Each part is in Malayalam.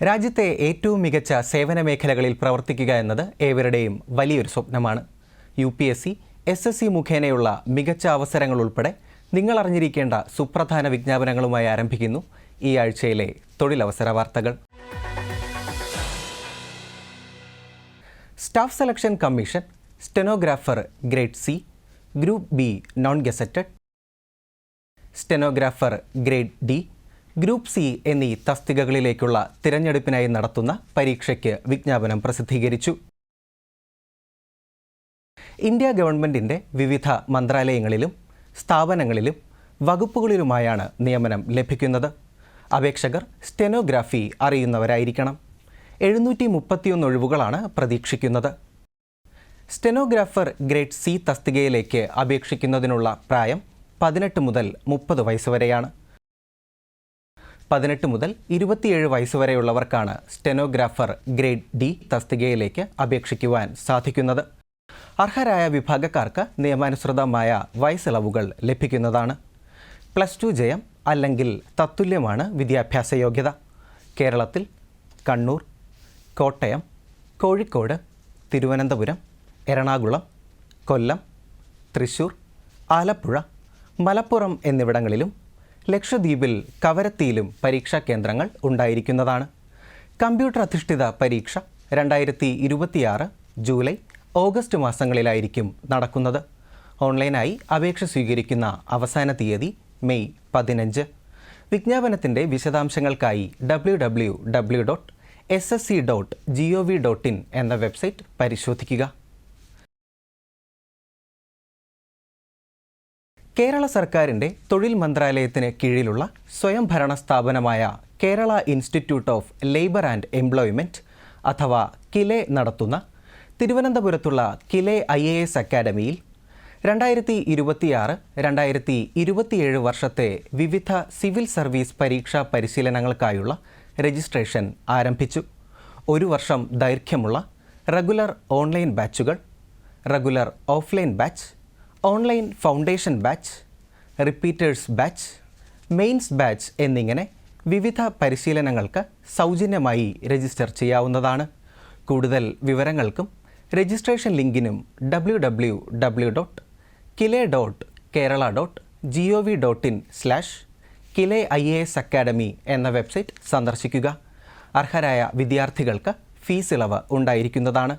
രാജ്യത്തെ ഏറ്റവും മികച്ച സേവന മേഖലകളിൽ പ്രവർത്തിക്കുക എന്നത് ഏവരുടെയും വലിയൊരു സ്വപ്നമാണ്. UPSC, SSC മുഖേനയുള്ള മികച്ച അവസരങ്ങൾ ഉൾപ്പെടെ നിങ്ങൾ അറിഞ്ഞിരിക്കേണ്ട സുപ്രധാന വിജ്ഞാപനങ്ങളുമായി ആരംഭിക്കുന്നു ഈ ആഴ്ചയിലെ തൊഴിലവസര വാർത്തകൾ. Staff selection commission, stenographer grade C, group B non gazetted, stenographer grade D, group C എന്നീ തസ്തികകളിലേക്കുള്ള തിരഞ്ഞെടുപ്പിനായി നടത്തുന്ന പരീക്ഷയ്ക്ക് വിജ്ഞാപനം പ്രസിദ്ധീകരിച്ചു. ഇന്ത്യ ഗവൺമെൻറ്റിൻ്റെ വിവിധ മന്ത്രാലയങ്ങളിലും സ്ഥാപനങ്ങളിലും വകുപ്പുകളിലുമായാണ് നിയമനം ലഭിക്കുന്നത്. അപേക്ഷകർ സ്റ്റെനോഗ്രാഫി അറിയുന്നവരായിരിക്കണം. 731 ഒഴിവുകളാണ് പ്രതീക്ഷിക്കുന്നത്. സ്റ്റെനോഗ്രാഫർ ഗ്രേഡ് C തസ്തികയിലേക്ക് അപേക്ഷിക്കുന്നതിനുള്ള പ്രായം 18 മുതൽ 30 വയസ്സ് വരെയാണ്. 18 മുതൽ 27 വയസ്സുവരെയുള്ളവർക്കാണ് സ്റ്റെനോഗ്രാഫർ ഗ്രേഡ് D തസ്തികയിലേക്ക് അപേക്ഷിക്കുവാൻ സാധിക്കുന്നത്. അർഹരായ വിഭാഗക്കാർക്ക് നിയമാനുസൃതമായ വയസ്സിളവുകൾ ലഭിക്കുന്നതാണ്. +2 ജയം അല്ലെങ്കിൽ തത്തുല്യമാണ് വിദ്യാഭ്യാസ യോഗ്യത. കേരളത്തിൽ കണ്ണൂർ, കോട്ടയം, കോഴിക്കോട്, തിരുവനന്തപുരം, എറണാകുളം, കൊല്ലം, തൃശ്ശൂർ, ആലപ്പുഴ, മലപ്പുറം എന്നിവിടങ്ങളിലും ലക്ഷദ്വീപിൽ കവരത്തിയിലും പരീക്ഷാ കേന്ദ്രങ്ങൾ ഉണ്ടായിരിക്കുന്നതാണ്. കമ്പ്യൂട്ടർ അധിഷ്ഠിത പരീക്ഷ 2026 ജൂലൈ, ഓഗസ്റ്റ് മാസങ്ങളിലായിരിക്കും നടക്കുന്നത്. ഓൺലൈനായി അപേക്ഷ സ്വീകരിക്കുന്ന അവസാന തീയതി മെയ് 15. വിജ്ഞാപനത്തിൻ്റെ വിശദാംശങ്ങൾക്കായി www.ssc.gov.in എന്ന വെബ്സൈറ്റ് പരിശോധിക്കുക. കേരള സർക്കാരിൻ്റെ തൊഴിൽ മന്ത്രാലയത്തിന് കീഴിലുള്ള സ്വയംഭരണ സ്ഥാപനമായ Kerala institute of labour and employment അഥവാ കിലെ നടത്തുന്ന തിരുവനന്തപുരത്തുള്ള കിലെ IAS അക്കാഡമിയിൽ 2026-2027 വർഷത്തെ വിവിധ സിവിൽ സർവീസ് പരീക്ഷാ പരിശീലനങ്ങൾക്കായുള്ള രജിസ്ട്രേഷൻ ആരംഭിച്ചു. 1 വർഷം ദൈർഘ്യമുള്ള റെഗുലർ ഓൺലൈൻ ബാച്ചുകൾ, regular offline batch, online foundation batch, repeaters batch, mains batch എന്നിങ്ങനെ വിവിധ പരിശീലനങ്ങൾക്ക് സൗജന്യമായി രജിസ്റ്റർ ചെയ്യാവുന്നതാണ്. കൂടുതൽ വിവരങ്ങൾക്കും രജിസ്ട്രേഷൻ ലിങ്കിനും www.kile.kerala.gov.in/KileIAS Academy എന്ന വെബ്സൈറ്റ് സന്ദർശിക്കുക. അർഹരായ വിദ്യാർത്ഥികൾക്ക് ഫീസ് ഇളവ് ഉണ്ടായിരിക്കുന്നതാണ്.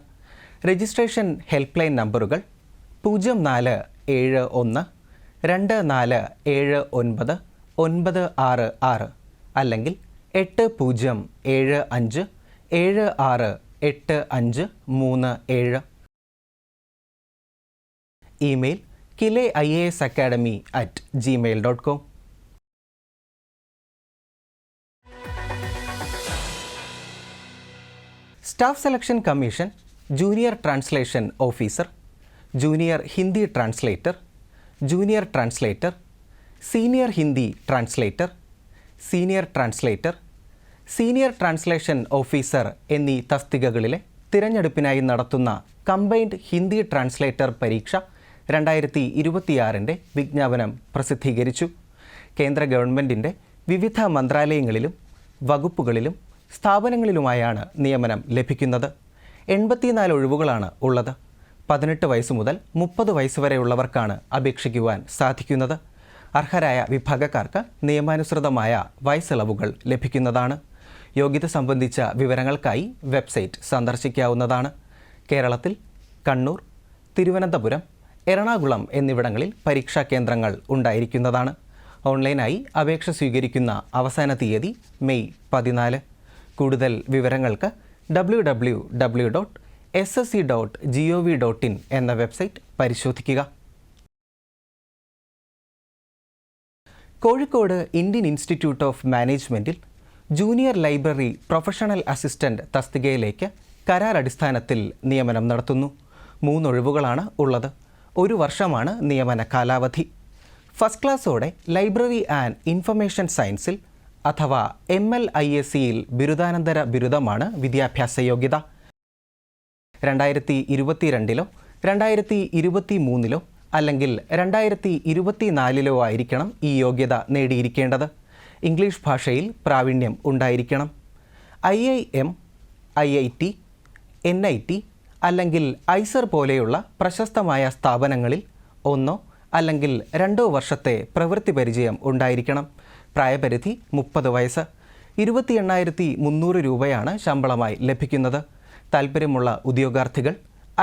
രജിസ്ട്രേഷൻ ഹെൽപ്പ് ലൈൻ നമ്പറുകൾ 0471-2479-966 അല്ലെങ്കിൽ 8075768537. Email kileiasacademy@gmail.com. Staff selection commission junior translation officer, junior Hindi translator, junior translator, senior Hindi translator, senior translator, senior translation officer എന്നീ തസ്തികകളിലെ തിരഞ്ഞെടുപ്പിനായി നടത്തുന്ന കമ്പൈൻഡ് ഹിന്ദി ട്രാൻസ്ലേറ്റർ പരീക്ഷ 2026 വിജ്ഞാപനം പ്രസിദ്ധീകരിച്ചു. കേന്ദ്ര ഗവൺമെൻറ്റിൻ്റെ വിവിധ മന്ത്രാലയങ്ങളിലും വകുപ്പുകളിലും സ്ഥാപനങ്ങളിലുമായാണ് നിയമനം ലഭിക്കുന്നത്. 84 ഒഴിവുകളാണ് ഉള്ളത്. 18 വയസ്സ് മുതൽ 30 വയസ്സ് വരെയുള്ളവർക്കാണ് അപേക്ഷിക്കുവാൻ സാധിക്കുന്നത്. അർഹരായ വിഭാഗക്കാർക്ക് നിയമാനുസൃതമായ വയസ്സിളവുകൾ ലഭിക്കുന്നതാണ്. യോഗ്യത സംബന്ധിച്ച വിവരങ്ങൾക്കായി വെബ്സൈറ്റ് സന്ദർശിക്കാവുന്നതാണ്. കേരളത്തിൽ കണ്ണൂർ, തിരുവനന്തപുരം, എറണാകുളം എന്നിവിടങ്ങളിൽ പരീക്ഷാ കേന്ദ്രങ്ങൾ ഉണ്ടായിരിക്കുന്നതാണ്. ഓൺലൈനായി അപേക്ഷ സ്വീകരിക്കുന്ന അവസാന തീയതി മെയ് 14. കൂടുതൽ വിവരങ്ങൾക്ക് www.ssc.gov.in എന്ന വെബ്സൈറ്റ് പരിശോധിക്കുക. കോഴിക്കോട് ഇന്ത്യൻ ഇൻസ്റ്റിറ്റ്യൂട്ട് ഓഫ് മാനേജ്മെൻറ്റിൽ ജൂനിയർ ലൈബ്രറി പ്രൊഫഷണൽ അസിസ്റ്റൻ്റ് തസ്തികയിലേക്ക് കരാർ അടിസ്ഥാനത്തിൽ നിയമനം നടത്തുന്നു. 3 ഒഴിവുകളാണ് ഉള്ളത്. 1 വർഷമാണ് നിയമന കാലാവധി. ഫസ്റ്റ് ക്ലാസ്സോടെ ലൈബ്രറി ആൻഡ് ഇൻഫർമേഷൻ സയൻസിൽ അഥവാ MLISCയിൽ ബിരുദാനന്തര ബിരുദമാണ് വിദ്യാഭ്യാസ യോഗ്യത. 2022 2023 അല്ലെങ്കിൽ 2024 ആയിരിക്കണം ഈ യോഗ്യത നേടിയിരിക്കേണ്ടത്. ഇംഗ്ലീഷ് ഭാഷയിൽ പ്രാവീണ്യം ഉണ്ടായിരിക്കണം. IIM, IIT, NIT അല്ലെങ്കിൽ ഐസർ പോലെയുള്ള പ്രശസ്തമായ സ്ഥാപനങ്ങളിൽ 1 അല്ലെങ്കിൽ 2 വർഷത്തെ പ്രവൃത്തി പരിചയം ഉണ്ടായിരിക്കണം. പ്രായപരിധി 30 വയസ്സ്. 28,300 രൂപയാണ് ശമ്പളമായി ലഭിക്കുന്നത്. താൽപ്പര്യമുള്ള ഉദ്യോഗാർത്ഥികൾ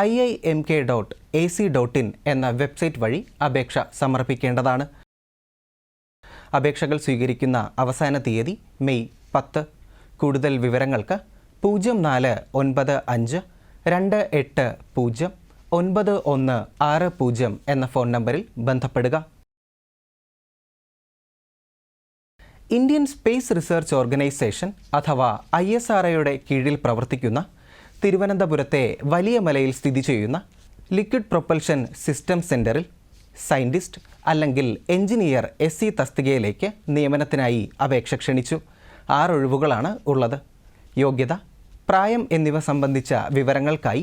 iimk.ac.in എന്ന വെബ്സൈറ്റ് വഴി അപേക്ഷ സമർപ്പിക്കേണ്ടതാണ്. അപേക്ഷകൾ സ്വീകരിക്കുന്ന അവസാന തീയതി മെയ് 10. കൂടുതൽ വിവരങ്ങൾക്ക് 049528091160 എന്ന ഫോൺ നമ്പറിൽ ബന്ധപ്പെടുക. ഇന്ത്യൻ സ്പേസ് റിസർച്ച് ഓർഗനൈസേഷൻ അഥവാ ISROയുടെ കീഴിൽ പ്രവർത്തിക്കുന്ന തിരുവനന്തപുരത്തെ വലിയ മലയിൽ സ്ഥിതി ചെയ്യുന്ന ലിക്വിഡ് പ്രൊപ്പൽഷൻ സിസ്റ്റം സെൻറ്ററിൽ സയൻറ്റിസ്റ്റ് അല്ലെങ്കിൽ എഞ്ചിനീയർ SC തസ്തികയിലേക്ക് നിയമനത്തിനായി അപേക്ഷ ക്ഷണിച്ചു. 6 ഒഴിവുകളാണ് ഉള്ളത്. യോഗ്യത, പ്രായം എന്നിവ സംബന്ധിച്ച വിവരങ്ങൾക്കായി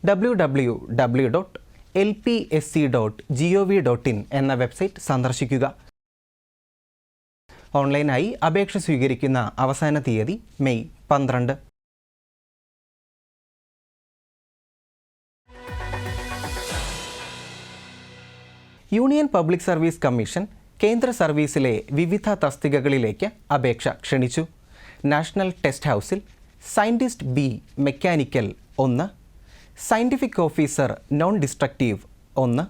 www.lpsc.gov.in എന്ന വെബ്സൈറ്റ് സന്ദർശിക്കുക. ഓൺലൈനായി അപേക്ഷ സ്വീകരിക്കുന്ന അവസാന തീയതി May 12. Union Public Service Commission കേന്ദ്ര സർവീസിലെ വിവിധ തസ്തികകളിലേക്ക് അപേക്ഷ ക്ഷണിച്ചു. നാഷണൽ ടെസ്റ്റ് ഹൗസിൽ scientist B mechanical 1, scientific officer non destructive 1,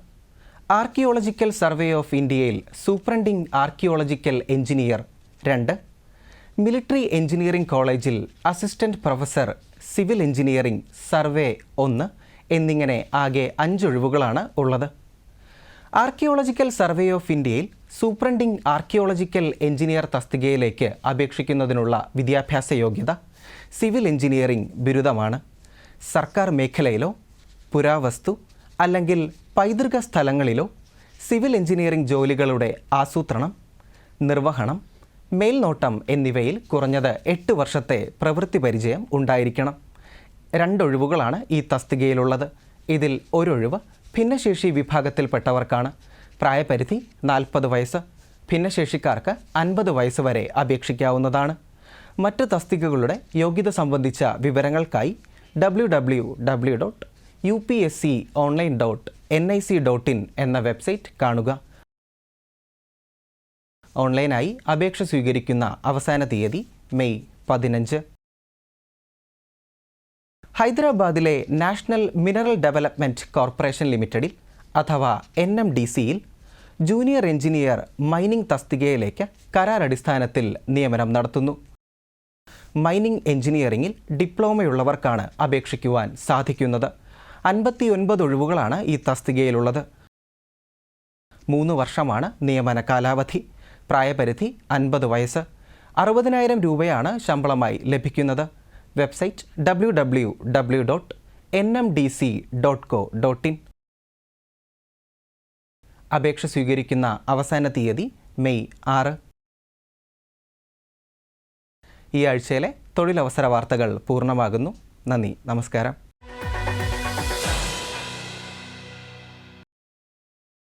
archaeological survey of ഇന്ത്യയിൽ superintending archaeological engineer 2, military engineering കോളേജിൽ assistant professor civil engineering survey 1 എന്നിങ്ങനെ ആകെ 5 ഒഴിവുകളാണ് ഉള്ളത്. ആർക്കിയോളജിക്കൽ സർവേ ഓഫ് ഇന്ത്യയിൽ സൂപ്രണ്ടിംഗ് ആർക്കിയോളജിക്കൽ എഞ്ചിനീയർ തസ്തികയിലേക്ക് അപേക്ഷിക്കുന്നതിനുള്ള വിദ്യാഭ്യാസ യോഗ്യത സിവിൽ എഞ്ചിനീയറിംഗ് ബിരുദമാണ്. സർക്കാർ മേഖലയിലോ പുരാവസ്തു അല്ലെങ്കിൽ പൈതൃക സ്ഥലങ്ങളിലോ സിവിൽ എഞ്ചിനീയറിംഗ് ജോലികളുടെ ആസൂത്രണം, നിർവഹണം, മേൽനോട്ടം എന്നിവയിൽ കുറഞ്ഞത് 8 വർഷത്തെ പ്രവൃത്തി പരിചയം ഉണ്ടായിരിക്കണം. 2 ഒഴിവുകളാണ് ഈ തസ്തികയിലുള്ളത്. ഇതിൽ 1 ഒഴിവ് ഭിന്നശേഷി വിഭാഗത്തിൽപ്പെട്ടവർക്കാണ്. പ്രായപരിധി 40 വയസ്സ്. ഭിന്നശേഷിക്കാർക്ക് 50 വയസ്സ് വരെ അപേക്ഷിക്കാവുന്നതാണ്. മറ്റ് തസ്തികകളുടെ യോഗ്യത സംബന്ധിച്ച വിവരങ്ങൾക്കായി www.upsconline.nic.in എന്ന വെബ്സൈറ്റ് കാണുക. ഓൺലൈനായി അപേക്ഷ സ്വീകരിക്കുന്ന അവസാന തീയതി മെയ് 15. ഹൈദരാബാദിലെ നാഷണൽ മിനറൽ ഡെവലപ്മെൻറ്റ് കോർപ്പറേഷൻ ലിമിറ്റഡിൽ അഥവാ NMDCയിൽ ജൂനിയർ എഞ്ചിനീയർ മൈനിംഗ് തസ്തികയിലേക്ക് കരാറടിസ്ഥാനത്തിൽ നിയമനം നടത്തുന്നു. മൈനിംഗ് എഞ്ചിനീയറിംഗിൽ ഡിപ്ലോമയുള്ളവർക്കാണ് അപേക്ഷിക്കുവാൻ സാധിക്കുന്നത്. 59 ഒഴിവുകളാണ് ഈ തസ്തികയിലുള്ളത്. 3 വർഷമാണ് നിയമന കാലാവധി. പ്രായപരിധി 50 വയസ്സ്. 60,000 രൂപയാണ് ശമ്പളമായി ലഭിക്കുന്നത്. Website www.nmdc.co.in. അപേക്ഷ സ്വീകരിക്കുന്ന അവസാന തീയതി മെയ് 6. ഈ ആഴ്ചയിലെ തൊഴിലവസര വാർത്തകൾ പൂർണ്ണമാകുന്നു. നന്ദി, നമസ്കാരം.